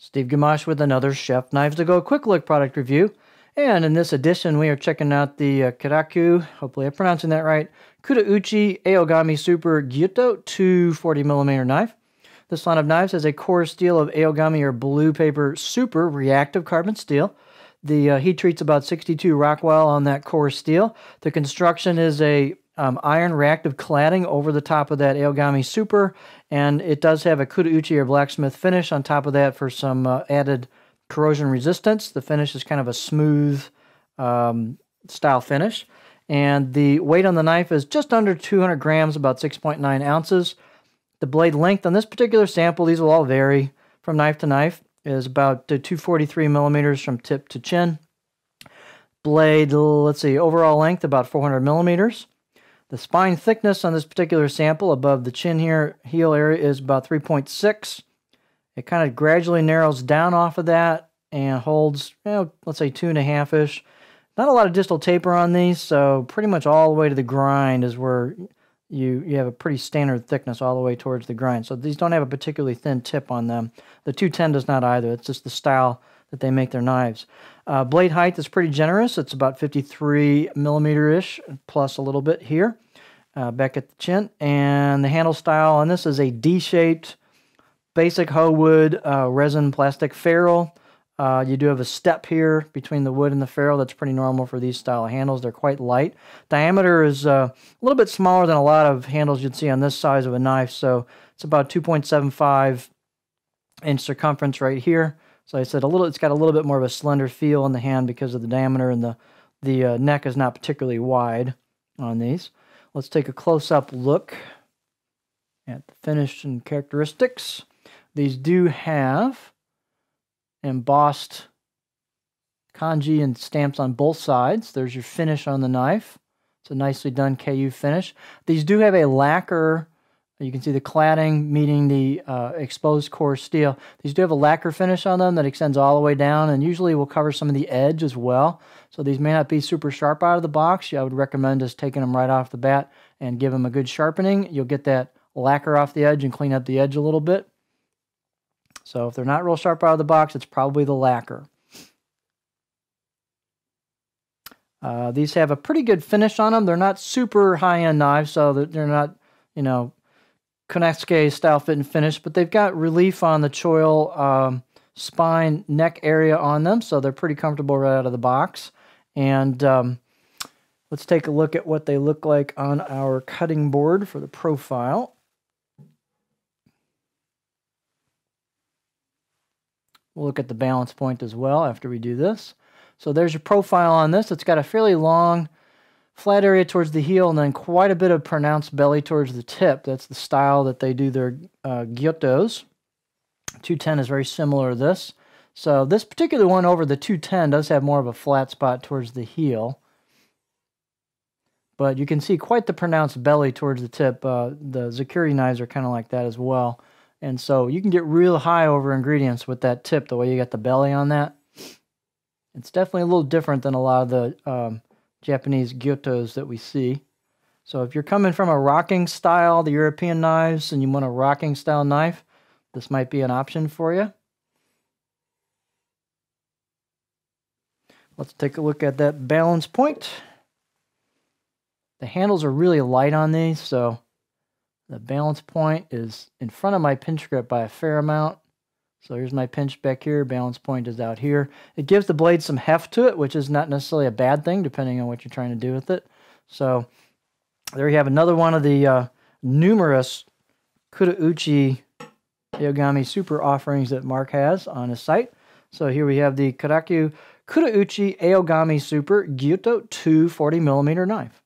Steve Gamache with another Chef Knives to Go quick look product review. And in this edition, we are checking out the Karaku, hopefully I'm pronouncing that right, Kudauchi Aogami Super Gyuto 240mm knife. This line of knives has a core steel of Aogami or blue paper super reactive carbon steel. The heat treat's about 62 Rockwell on that core steel. The construction is a iron reactive cladding over the top of that Aogami Super, and it does have a Kudauchi or blacksmith finish on top of that for some added corrosion resistance. The finish is kind of a smooth style finish, and the weight on the knife is just under 200 grams, about 6.9 ounces. The blade length on this particular sample, these will all vary from knife to knife, is about 243 millimeters from tip to chin. Blade, let's see, overall length about 400 millimeters. The spine thickness on this particular sample above the chin here, heel area, is about 3.6. It kind of gradually narrows down off of that and holds, let's say 2.5-ish. Not a lot of distal taper on these, so pretty much all the way to the grind is where you have a pretty standard thickness all the way towards the grind. So these don't have a particularly thin tip on them. The 210 does not either. It's just the style that they make their knives. Blade height is pretty generous. It's about 53 millimeter-ish, plus a little bit here, back at the chin. And the handle style on this is a D-shaped, basic hoe wood resin plastic ferrule. You do have a step here between the wood and the ferrule. That's pretty normal for these style of handles. They're quite light. Diameter is a little bit smaller than a lot of handles you'd see on this size of a knife, so it's about 2.75 inch circumference right here. So I said it's got a little bit more of a slender feel in the hand because of the diameter, and the neck is not particularly wide on these. Let's take a close-up look at the finish and characteristics. These do have embossed kanji and stamps on both sides. There's your finish on the knife. It's a nicely done KU finish. These do have a lacquer. You can see the cladding meeting the exposed core steel. These do have a lacquer finish on them that extends all the way down and usually will cover some of the edge as well. So these may not be super sharp out of the box. I would recommend just taking them right off the bat and give them a good sharpening. You'll get that lacquer off the edge and clean up the edge a little bit. So if they're not real sharp out of the box, it's probably the lacquer. These have a pretty good finish on them. They're not super high-end knives, so they're not, Konesuke style fit and finish, but they've got relief on the choil spine neck area on them, so they're pretty comfortable right out of the box. And let's take a look at what they look like on our cutting board for the profile. We'll look at the balance point as well after we do this. So there's your profile on this. It's got a fairly long flat area towards the heel and then quite a bit of pronounced belly towards the tip. That's the style that they do their Gyutos. 210 is very similar to this. So this particular one over the 210 does have more of a flat spot towards the heel. But you can see quite the pronounced belly towards the tip. The Zakuri knives are kind of like that as well. And so you can get real high over ingredients with that tip, the way you got the belly on that. It's definitely a little different than a lot of the Japanese Gyutos that we see. So if you're coming from a rocking style, the European knives, and you want a rocking style knife, this might be an option for you. Let's take a look at that balance point. The handles are really light on these, so the balance point is in front of my pinch grip by a fair amount. So here's my pinch back here. Balance point is out here. It gives the blade some heft to it, which is not necessarily a bad thing, depending on what you're trying to do with it. So there you have another one of the numerous Kudauchi Aogami Super offerings that Mark has on his site. So here we have the Karaku Kudauchi Aogami Super Gyuto 240mm knife.